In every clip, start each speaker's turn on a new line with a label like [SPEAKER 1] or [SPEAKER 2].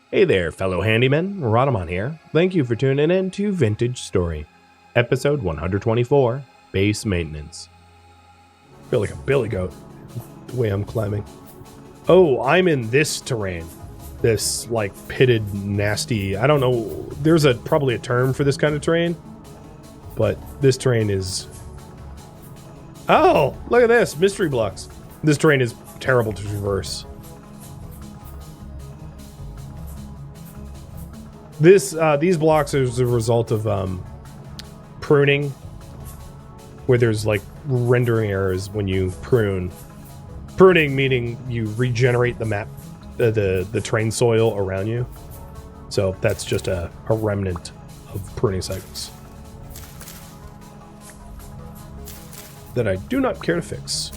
[SPEAKER 1] Hey there, fellow handymen. Rhadamant here. Thank you for tuning in to Vintage Story, episode 124, Base Maintenance. I feel like a billy goat the way I'm climbing. Oh, I'm in this terrain. This, like, pitted, nasty... I don't know. There's probably a term for this kind of terrain, but this terrain is... Oh, look at this. Mystery blocks. This terrain is terrible to traverse. These blocks are the result of pruning, where there's like rendering errors when you prune. Pruning meaning you regenerate the map, the terrain soil around you. So that's just a remnant of pruning cycles that I do not care to fix.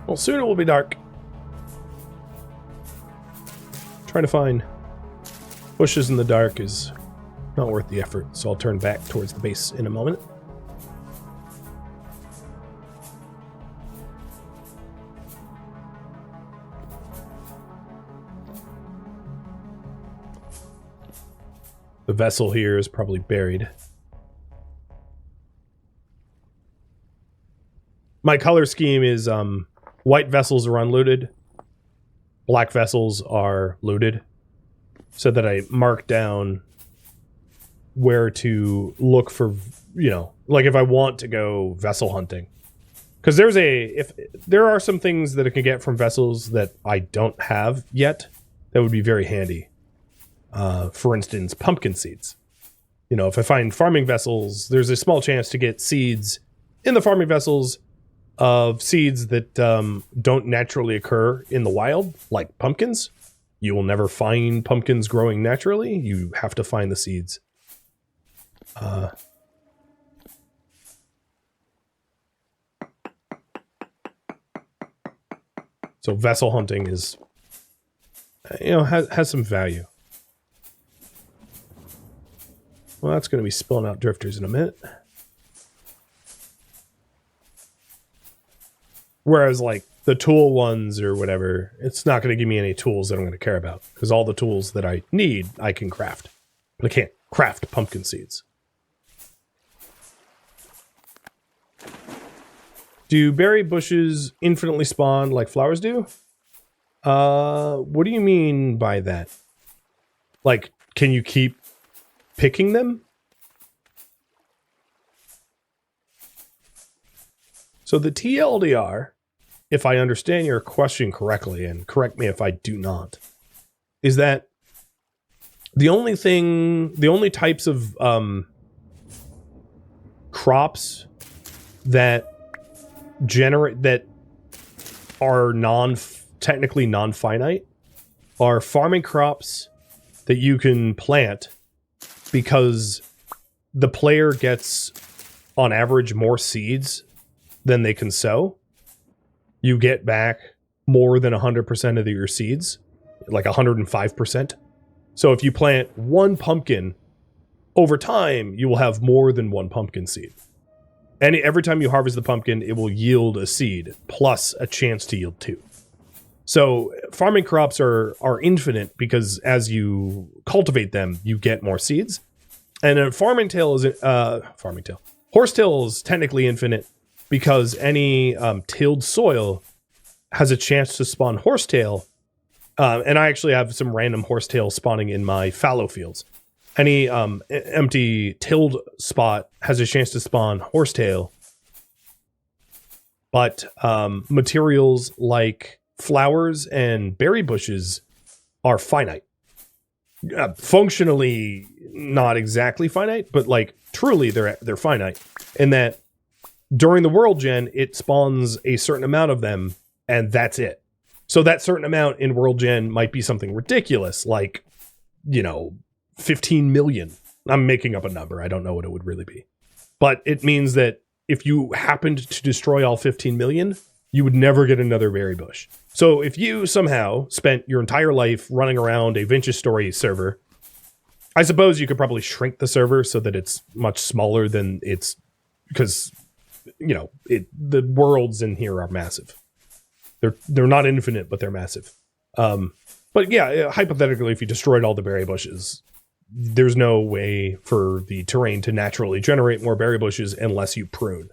[SPEAKER 1] Well, soon it will be dark. Trying to find bushes in the dark is not worth the effort, so I'll turn back towards the base in a moment. The vessel here is probably buried. My color scheme is white vessels are unlooted, black vessels are looted, so that I mark down where to look for, you know, like if I want to go vessel hunting. Because there are some things that I can get from vessels that I don't have yet that would be very handy. For instance, pumpkin seeds. You know, if I find farming vessels, there's a small chance to get seeds in the farming vessels of seeds that don't naturally occur in the wild, like pumpkins. You will never find pumpkins growing naturally. You have to find the seeds. So vessel hunting is, you know, has some value. Well, that's going to be spilling out drifters in a minute. Whereas, like, the tool ones or whatever, it's not going to give me any tools that I'm going to care about. Because all the tools that I need, I can craft. But I can't craft pumpkin seeds. Do berry bushes infinitely spawn like flowers do? What do you mean by that? Like, can you keep picking them? So the TLDR, if I understand your question correctly, and correct me if I do not, is that the only types of crops that are technically non-finite are farming crops that you can plant because the player gets on average more seeds than they can sow. You get back more than 100% of your seeds, like 105%. So if you plant one pumpkin, over time, you will have more than one pumpkin seed. And every time you harvest the pumpkin, it will yield a seed, plus a chance to yield two. So farming crops are infinite because as you cultivate them, you get more seeds. And a horsetail is technically infinite because any tilled soil has a chance to spawn horsetail. And I actually have some random horsetail spawning in my fallow fields. Any empty tilled spot has a chance to spawn horsetail. But materials like flowers and berry bushes are finite. Functionally not exactly finite, but like truly they're finite. In that during the world gen, it spawns a certain amount of them, and that's it. So that certain amount in world gen might be something ridiculous, like, you know, 15 million. I'm making up a number. I don't know what it would really be. But it means that if you happened to destroy all 15 million, you would never get another berry bush. So if you somehow spent your entire life running around a Vintage Story server, I suppose you could probably shrink the server so that it's much smaller than it's, because, you know, the worlds in here are massive. They're not infinite, but they're massive. But yeah, hypothetically, if you destroyed all the berry bushes, there's no way for the terrain to naturally generate more berry bushes unless you prune.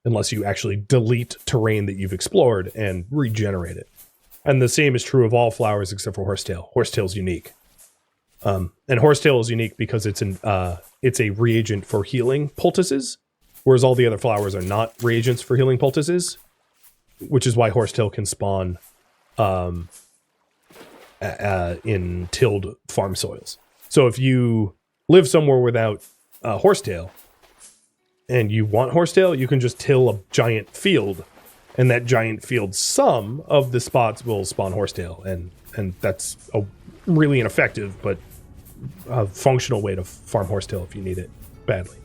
[SPEAKER 1] Unless you actually delete terrain that you've explored and regenerate it. And the same is true of all flowers except for horsetail. Horsetail's unique. And horsetail is unique because it's a reagent for healing poultices, whereas all the other flowers are not reagents for healing poultices, which is why horsetail can spawn in tilled farm soils. So if you live somewhere without horsetail, and you want horsetail, you can just till a giant field, and that giant field, some of the spots will spawn horsetail, and that's a really ineffective but a functional way to farm horsetail if you need it badly.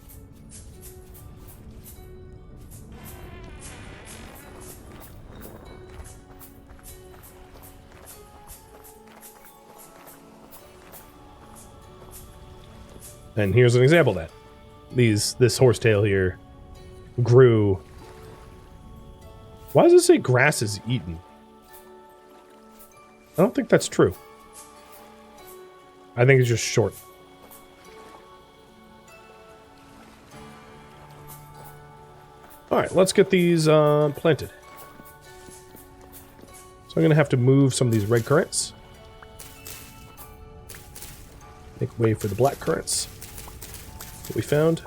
[SPEAKER 1] And here's an example of that. This horsetail here grew. Why does it say grass is eaten? I don't think that's true. I think it's just short. Alright, let's get these planted. So I'm going to have to move some of these red currants. Make way for the black currants that we found.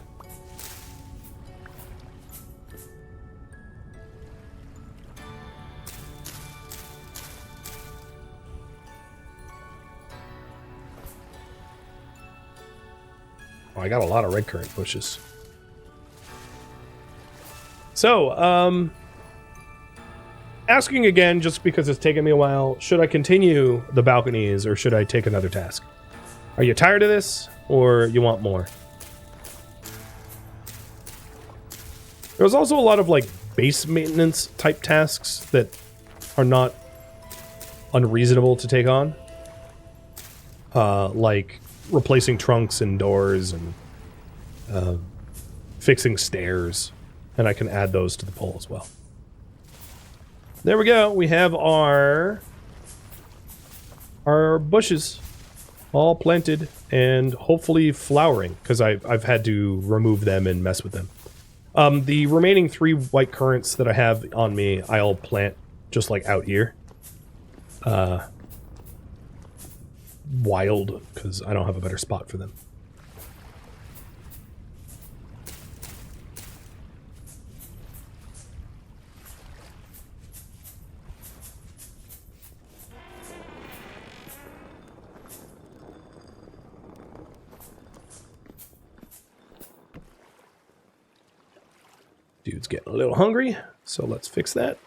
[SPEAKER 1] Oh, I got a lot of red currant bushes. So, asking again, just because it's taken me a while, should I continue the balconies or should I take another task? Are you tired of this or you want more? There's also a lot of like base maintenance type tasks that are not unreasonable to take on. Like replacing trunks and doors and fixing stairs. And I can add those to the poll as well. There we go. We have our bushes all planted and hopefully flowering, because I've had to remove them and mess with them. The remaining 3 white currants that I have on me, I'll plant just like out here. Wild, because I don't have a better spot for them. Dude's getting a little hungry, so let's fix that.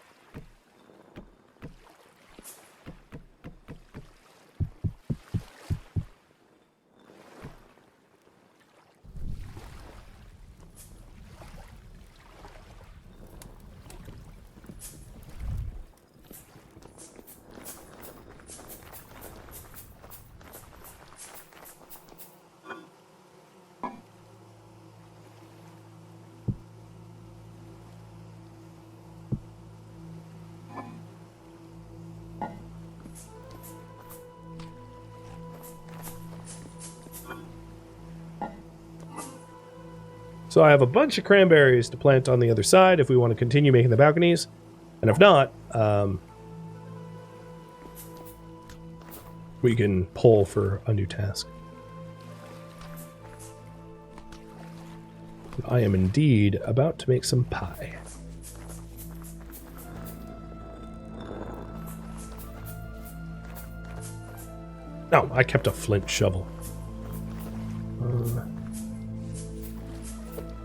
[SPEAKER 1] So I have a bunch of cranberries to plant on the other side if we want to continue making the balconies. And if not, we can pull for a new task. I am indeed about to make some pie. No, I kept a flint shovel.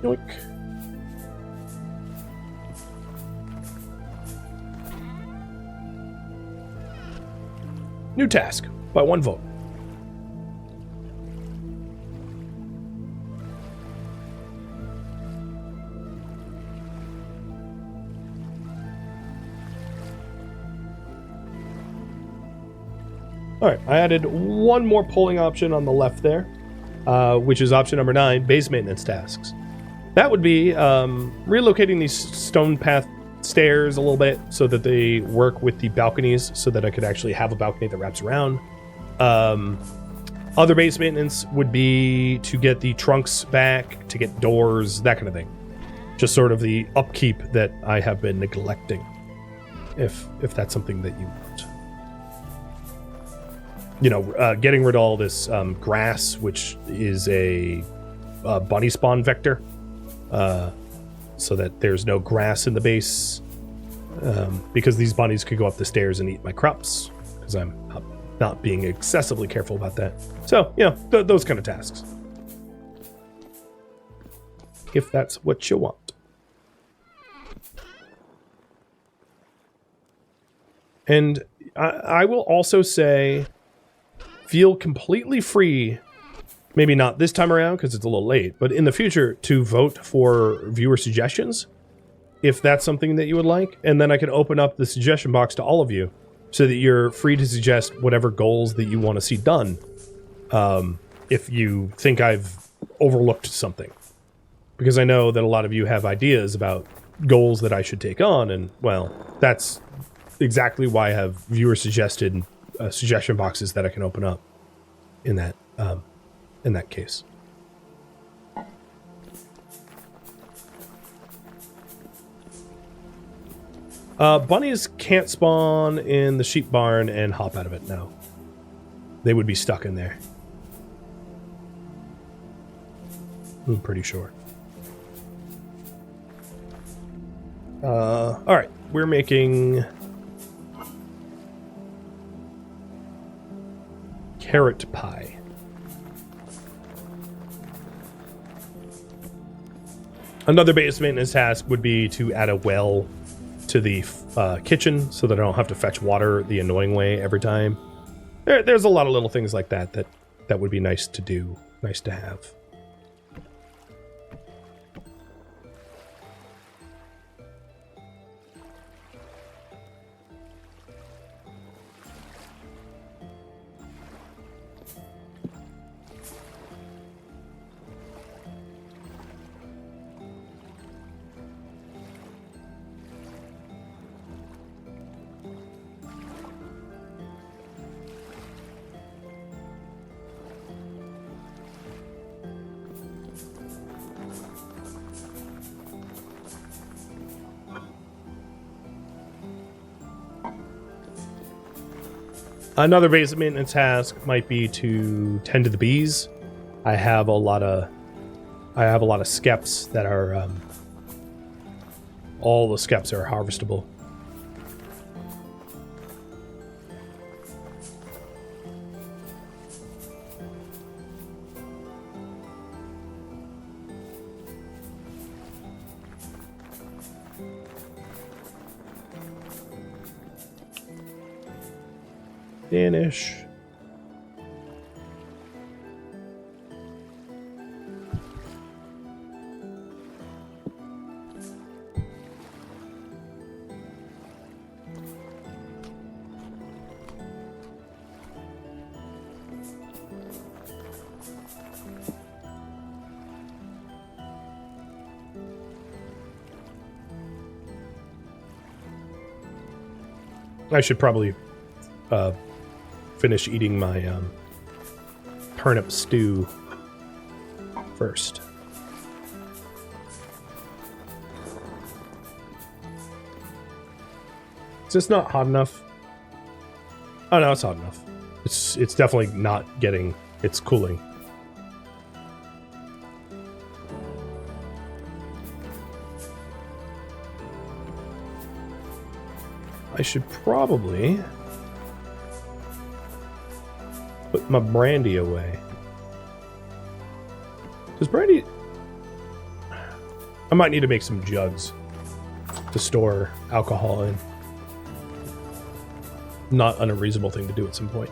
[SPEAKER 1] Yoink. New task by 1 vote. All right, I added one more polling option on the left there, which is option number 9, base maintenance tasks. That would be relocating these stone path stairs a little bit so that they work with the balconies so that I could actually have a balcony that wraps around. Other base maintenance would be to get the trunks back, to get doors, that kind of thing. Just sort of the upkeep that I have been neglecting, if that's something that you want. You know, getting rid of all this grass, which is a bunny spawn vector, so that there's no grass in the base, because these bunnies could go up the stairs and eat my crops, because I'm not being excessively careful about that. So, you know, those kind of tasks. If that's what you want. And I will also say, feel completely free, maybe not this time around because it's a little late, but in the future to vote for viewer suggestions, if that's something that you would like. And then I can open up the suggestion box to all of you so that you're free to suggest whatever goals that you want to see done. If you think I've overlooked something. Because I know that a lot of you have ideas about goals that I should take on, and, well, that's exactly why I have viewer suggested suggestion boxes that I can open up in that case. Bunnies can't spawn in the sheep barn and hop out of it now. They would be stuck in there. I'm pretty sure. Alright, we're making carrot pie. Another base maintenance task would be to add a well to the kitchen so that I don't have to fetch water the annoying way every time. There's a lot of little things like that would be nice to do, nice to have. Another base maintenance task might be to tend to the bees. I have a lot of skeps that are all the skeps are harvestable. Finish. I should probably finish eating my turnip stew first. Is this not hot enough? Oh no, it's hot enough. It's definitely not getting, it's cooling. I should probably put my brandy away. Does brandy... I might need to make some jugs to store alcohol in. Not an unreasonable thing to do at some point.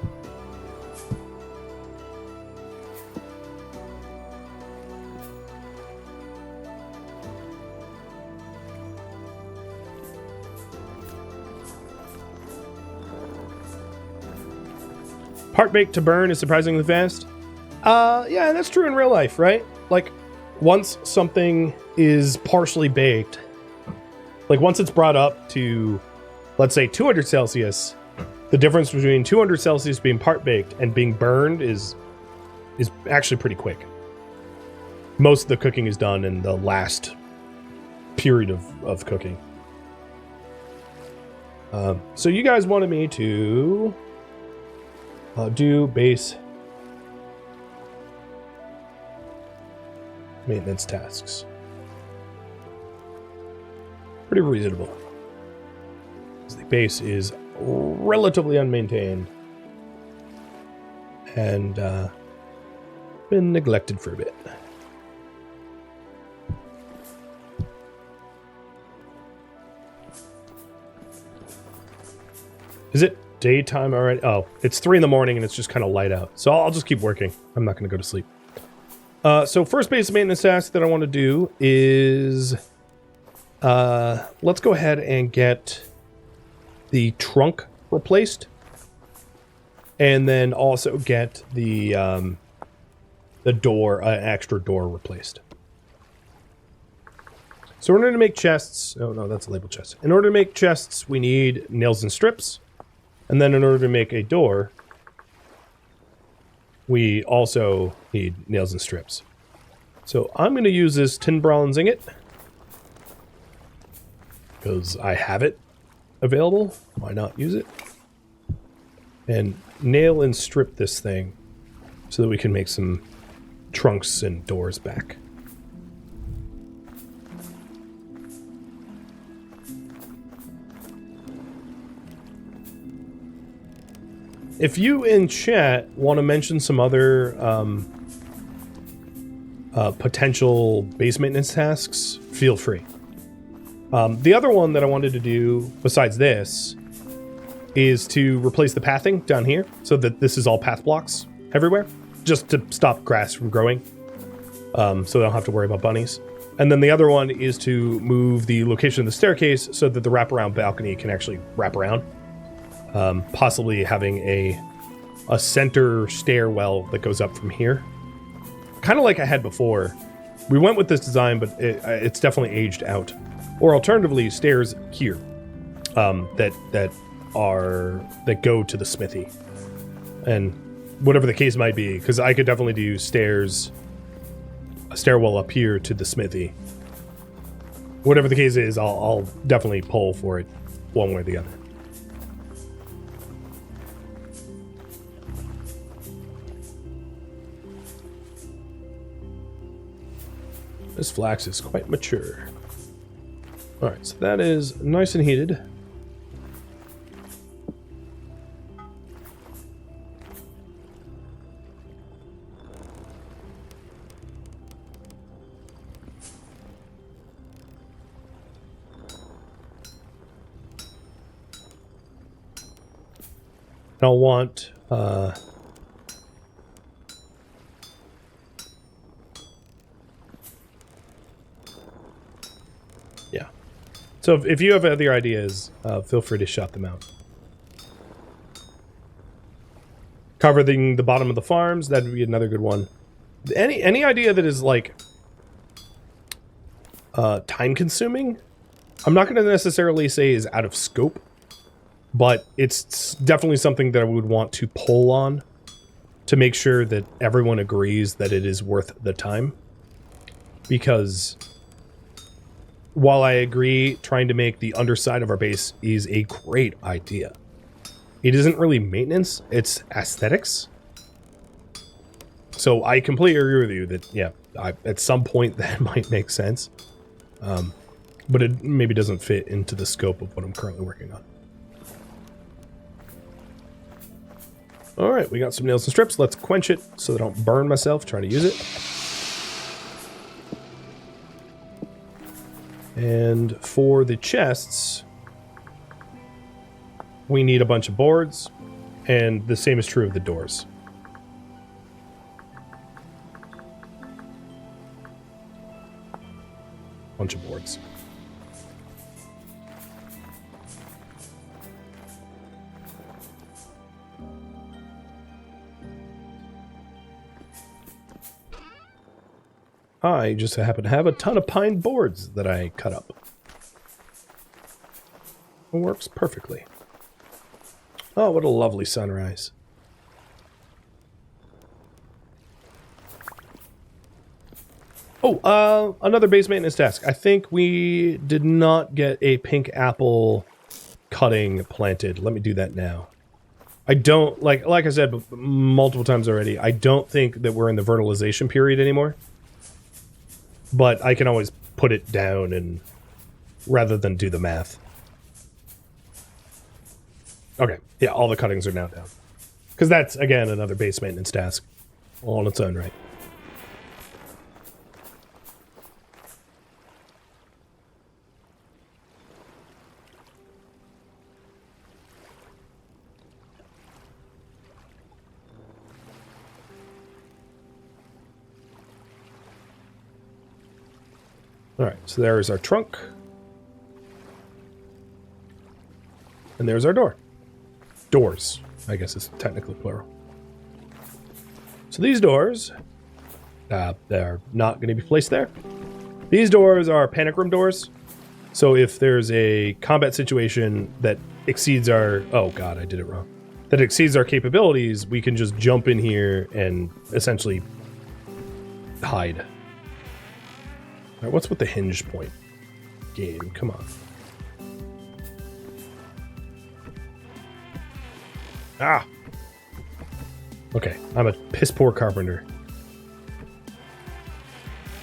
[SPEAKER 1] Part baked to burn is surprisingly fast. Yeah, that's true in real life, right? Like, once something is partially baked, like once it's brought up to, let's say, 200 Celsius, the difference between 200 Celsius being part baked and being burned is actually pretty quick. Most of the cooking is done in the last period of cooking. So you guys wanted me to do base maintenance tasks. Pretty reasonable. The base is relatively unmaintained and been neglected for a bit. Is it daytime already? Oh, it's 3 in the morning and it's just kind of light out. So I'll just keep working. I'm not going to go to sleep. So first base maintenance task that I want to do is let's go ahead and get the trunk replaced, and then also get the door, extra door replaced. So in order to make chests, oh no, that's a label chest. In order to make chests, we need nails and strips, and then in order to make a door, we also need nails and strips. So I'm going to use this tin bronze ingot because I have it available. Why not use it? And nail and strip this thing so that we can make some trunks and doors back. If you in chat want to mention some other potential base maintenance tasks, feel free. The other one that I wanted to do, besides this, is to replace the pathing down here so that this is all path blocks everywhere, just to stop grass from growing, so they don't have to worry about bunnies. And then the other one is to move the location of the staircase so that the wraparound balcony can actually wrap around. Possibly having a center stairwell that goes up from here. Kind of like I had before. We went with this design, but it's definitely aged out. Or alternatively, stairs here that go to the smithy. And whatever the case might be, because I could definitely do stairs, a stairwell up here to the smithy. Whatever the case is, I'll definitely pull for it one way or the other. This flax is quite mature. Alright, so that is nice and heated. I'll want yeah. So if you have other ideas, feel free to shout them out. Covering the bottom of the farms, that'd be another good one. Any idea that is like time consuming, I'm not going to necessarily say is out of scope, but it's definitely something that I would want to poll on to make sure that everyone agrees that it is worth the time. Because while I agree trying to make the underside of our base is a great idea, it isn't really maintenance, it's aesthetics. So I completely agree with you that, yeah, at some point that might make sense. But it maybe doesn't fit into the scope of what I'm currently working on. Alright, we got some nails and strips. Let's quench it so that I don't burn myself trying to use it. And for the chests, we need a bunch of boards, and the same is true of the doors. Bunch of boards. I just happen to have a ton of pine boards that I cut up. It works perfectly. Oh, what a lovely sunrise. Oh, another base maintenance task. I think we did not get a pink apple cutting planted. Let me do that now. I don't, like I said multiple times already, I don't think that we're in the fertilization period anymore. But I can always put it down and rather than do the math. Okay, yeah, all the cuttings are now down. Because that's, again, another base maintenance task all on its own right. Alright, so there's our trunk. And there's our door. Doors, I guess is technically plural. So these doors, they're not going to be placed there. These doors are panic room doors. So if there's a combat situation that exceeds our... Oh god, I did it wrong. That exceeds our capabilities, we can just jump in here and essentially hide. Alright, what's with the hinge point? Game, come on. Ah! Okay, I'm a piss poor carpenter.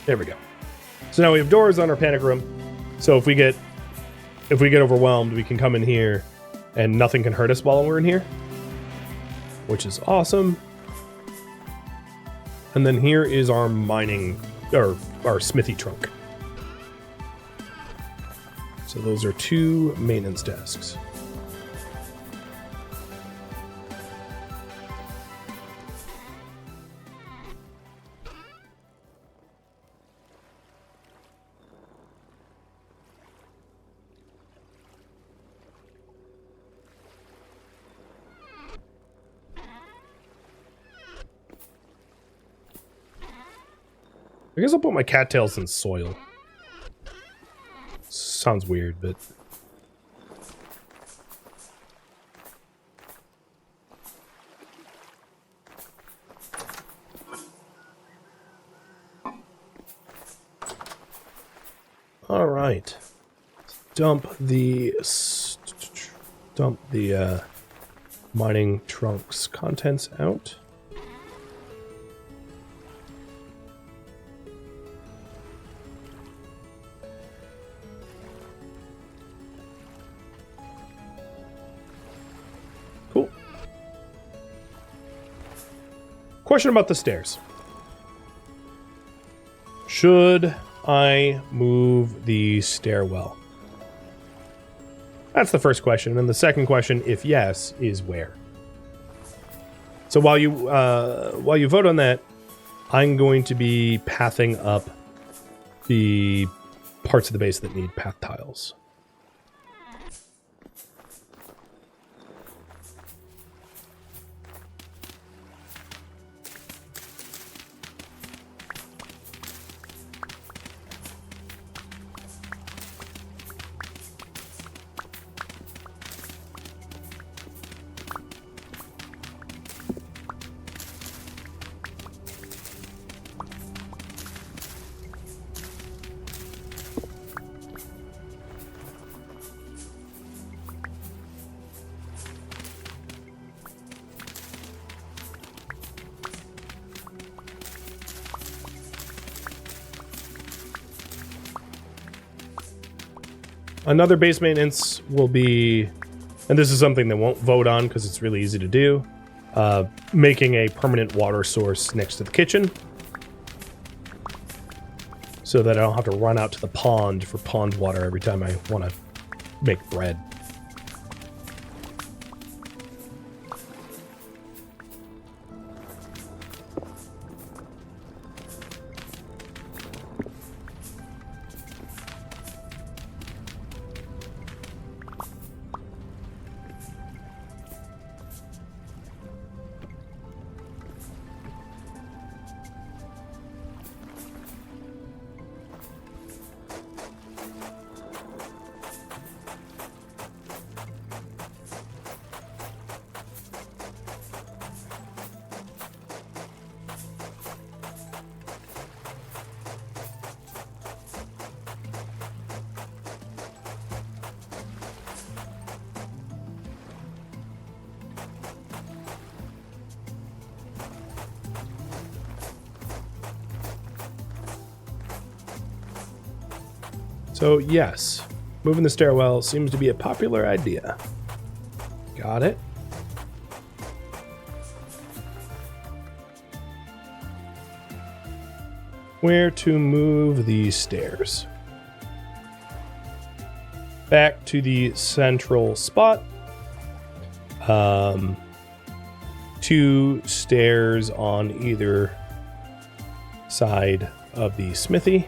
[SPEAKER 1] There we go. So now we have doors on our panic room. So if we get overwhelmed, we can come in here and nothing can hurt us while we're in here. Which is awesome. And then here is our mining, or our smithy trunk. So those are 2 maintenance tasks. I guess I'll put my cattails in soil. Sounds weird, but... Alright. Dump the mining trunk's contents out. Cool. Question about the stairs. Should I move the stairwell? That's the first question. And the second question, if yes, is where? So while you vote on that, I'm going to be pathing up the parts of the base that need path tiles. Another base maintenance will be, and this is something that won't vote on because it's really easy to do, making a permanent water source next to the kitchen so that I don't have to run out to the pond for pond water every time I want to make bread. So yes, moving the stairwell seems to be a popular idea. Got it. Where to move these stairs? Back to the central spot. 2 stairs on either side of the smithy.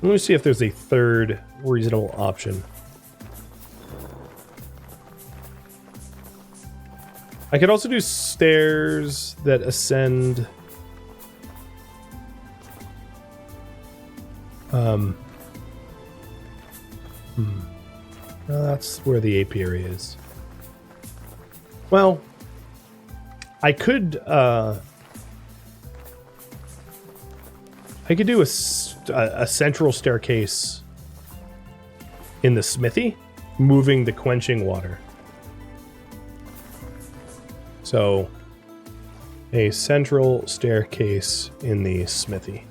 [SPEAKER 1] Let me see if there's a third reasonable option. I could also do stairs that ascend. That's where the apiary is. Well, I could do a central staircase in the smithy, moving the quenching water. So, a central staircase in the smithy.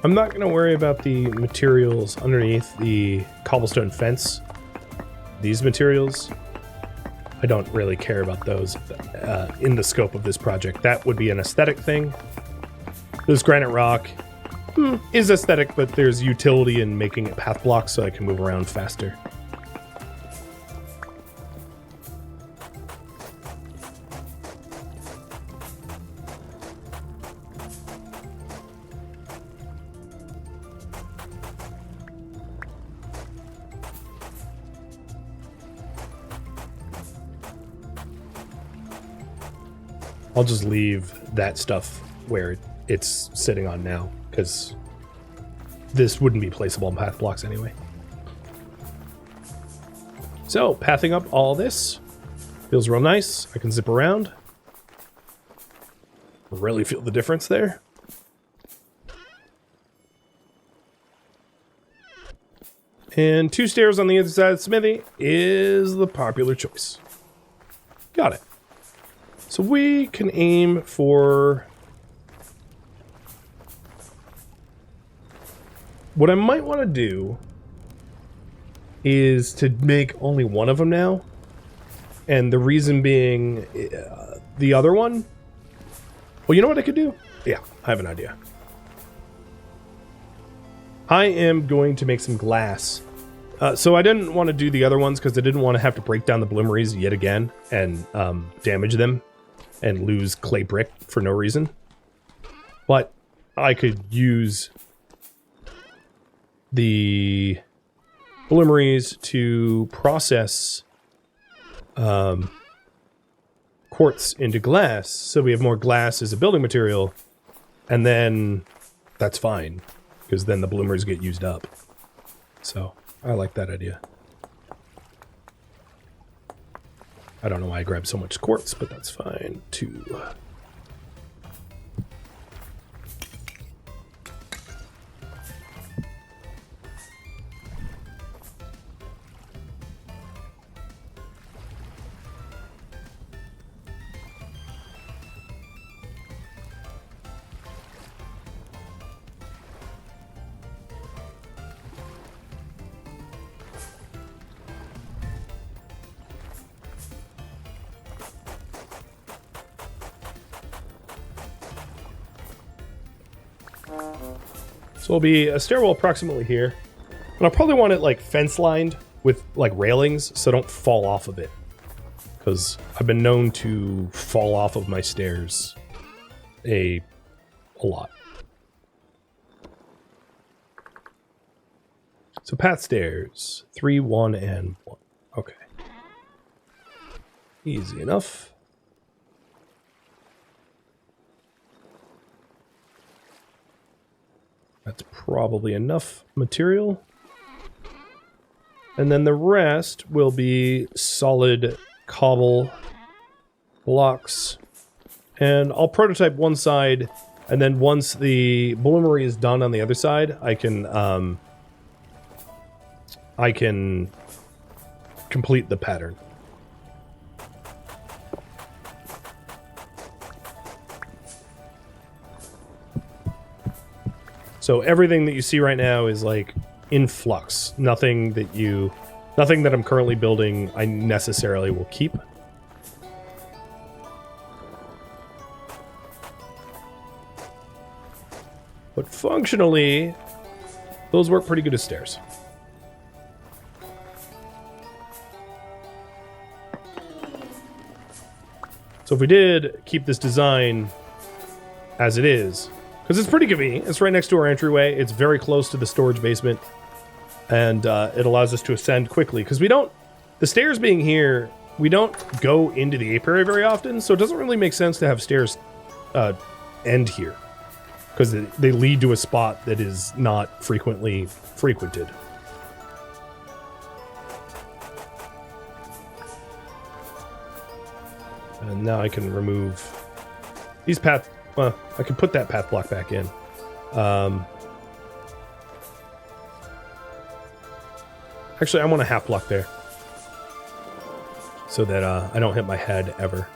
[SPEAKER 1] I'm not going to worry about the materials underneath the cobblestone fence. These materials, I don't really care about those in the scope of this project. That would be an aesthetic thing. This granite rock is aesthetic, but there's utility in making it path blocks so I can move around faster. I'll just leave that stuff where it's sitting on now, because this wouldn't be placeable in path blocks anyway. So, pathing up all this feels real nice. I can zip around. Really feel the difference there. And 2 stairs on the other side of the smithy is the popular choice. Got it. So we can aim for... What I might want to do is to make only one of them now. And the reason being, the other one... Well, you know what I could do? Yeah, I have an idea. I am going to make some glass. So I didn't want to do the other ones because I didn't want to have to break down the bloomeries yet again and damage them and lose clay brick for no reason. But I could use the bloomeries to process quartz into glass, so we have more glass as a building material, and then that's fine, because then the bloomers get used up. So, I like that idea. I don't know why I grabbed so much quartz, but that's fine too. So it'll be a stairwell approximately here. And I'll probably want it like fence lined with like railings so I don't fall off of it. Because I've been known to fall off of my stairs a lot. So path stairs, 3, 1, and 1. Okay. Easy enough. That's probably enough material. And then the rest will be solid cobble blocks. And I'll prototype one side, and then once the bloomery is done on the other side, I can complete the pattern. So everything that you see right now is like in flux. Nothing that I'm currently building I necessarily will keep. But functionally, those work pretty good as stairs. So if we did keep this design as it is, because it's pretty convenient. It's right next to our entryway. It's very close to the storage basement. And it allows us to ascend quickly. Because the stairs being here, we don't go into the apiary very often. So it doesn't really make sense to have stairs end here. Because they lead to a spot that is not frequently frequented. And now I can remove these paths. Well, I can put that path block back in. Actually, I want a half block there. So that I don't hit my head ever.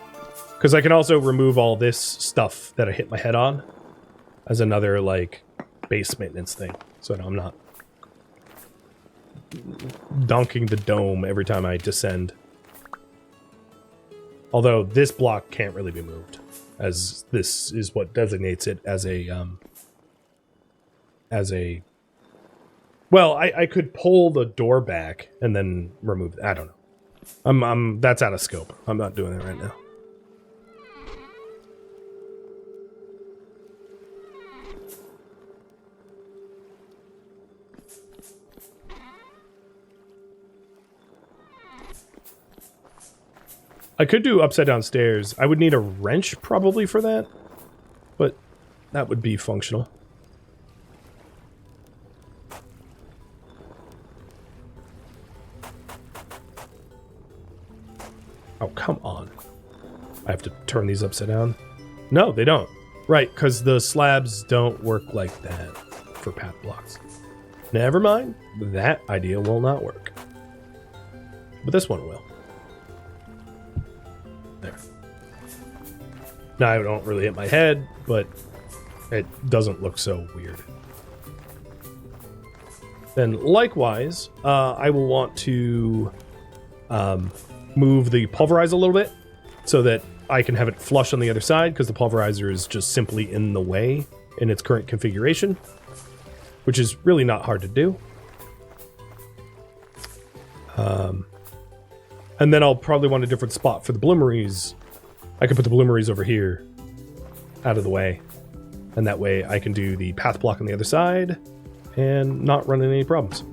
[SPEAKER 1] Because I can also remove all this stuff that I hit my head on as another, like, base maintenance thing. So that I'm not donking the dome every time I descend. Although this block can't really be moved, as this is what designates it as a well, I could pull the door back and then remove it. I don't know. That's out of scope. I'm not doing it right now. I could do upside down stairs. I would need a wrench probably for that, but that would be functional. Oh, come on. I have to turn these upside down? No, they don't. Right, because the slabs don't work like that for path blocks. Never mind. That idea will not work. But this one will. There. Now I don't really hit my head, but it doesn't look so weird. Then likewise, I will want to move the pulverizer a little bit so that I can have it flush on the other side, because the pulverizer is just simply in the way in its current configuration, which is really not hard to do. And then I'll probably want a different spot for the bloomeries. I can put the bloomeries over here, out of the way. And that way I can do the path block on the other side and not run into any problems.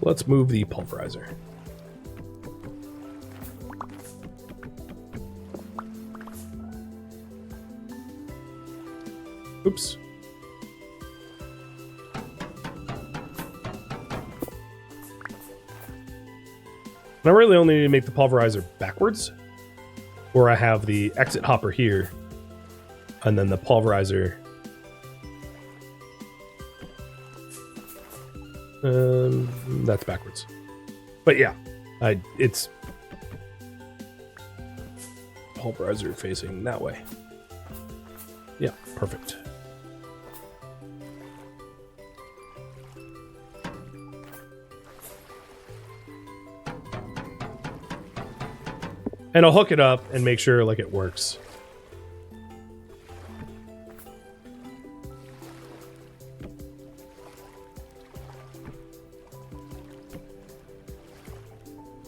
[SPEAKER 1] Let's move the pulverizer. Oops. I really only need to make the pulverizer backwards, where I have the exit hopper here, and then the pulverizer. That's backwards. But yeah, it's pulverizer facing that way. Yeah, perfect. And I'll hook it up and make sure like it works.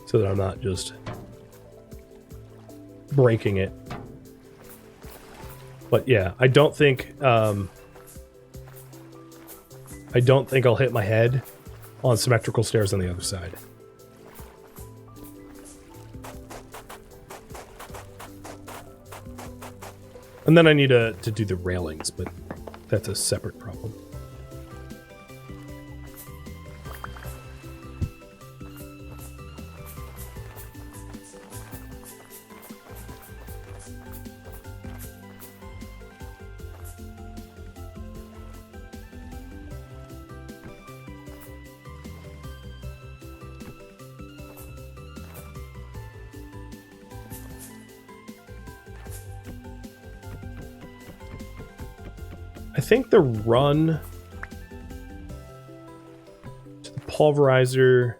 [SPEAKER 1] So that I'm not just breaking it. But yeah, I don't think I'll hit my head on symmetrical stairs on the other side. And then I need to do the railings, but that's a separate problem. I think the run to the pulverizer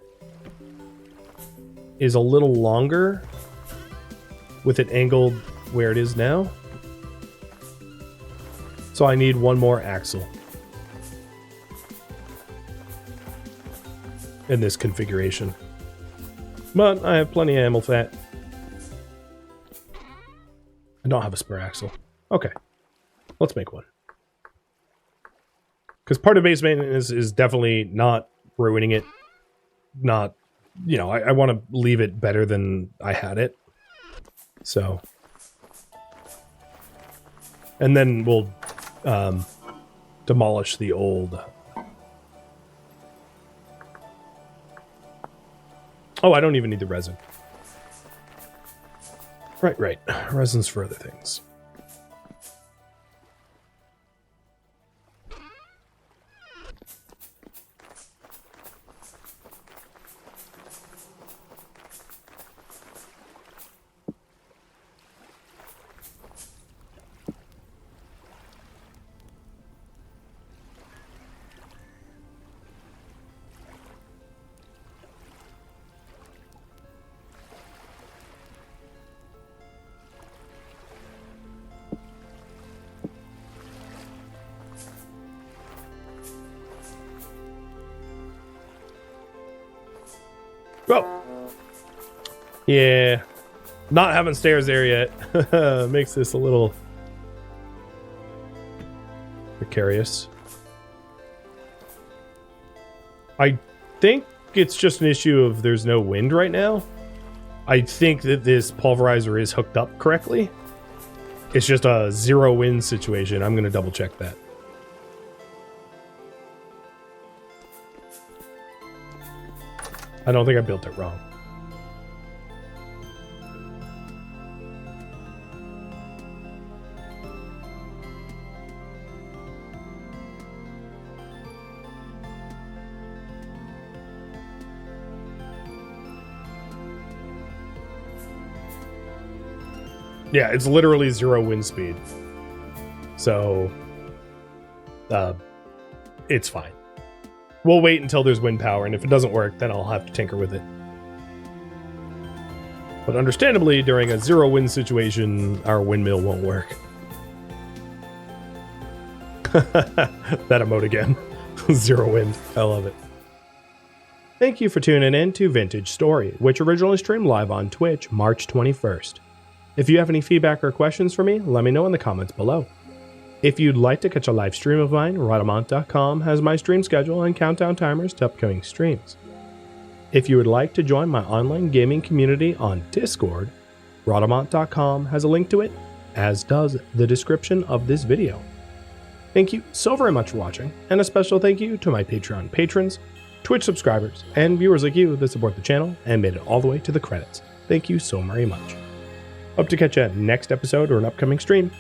[SPEAKER 1] is a little longer with it angled where it is now. So I need one more axle in this configuration. But I have plenty of ammo fat. I don't have a spare axle. Okay, let's make one. Because part of base maintenance is definitely not ruining it. Not, you know, I want to leave it better than I had it. So. And then we'll demolish the old. Oh, I don't even need the resin. Right. Resin's for other things. Oh, yeah, not having stairs there yet makes this a little precarious. I think it's just an issue of there's no wind right now. I think that this pulverizer is hooked up correctly. It's just a zero wind situation. I'm going to double check that. I don't think I built it wrong. Yeah, it's literally zero wind speed. So, it's fine. We'll wait until there's wind power, and if it doesn't work, then I'll have to tinker with it. But understandably, during a zero wind situation, our windmill won't work. That emote again. Zero wind. I love it. Thank you for tuning in to Vintage Story, which originally streamed live on Twitch March 21st. If you have any feedback or questions for me, let me know in the comments below. If you'd like to catch a live stream of mine, Rhadamant.com has my stream schedule and countdown timers to upcoming streams. If you would like to join my online gaming community on Discord, Rhadamant.com has a link to it, as does the description of this video. Thank you so very much for watching, and a special thank you to my Patreon patrons, Twitch subscribers, and viewers like you that support the channel and made it all the way to the credits. Thank you so very much. Hope to catch you next episode or an upcoming stream.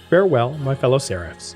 [SPEAKER 1] Farewell, my fellow Seraphs.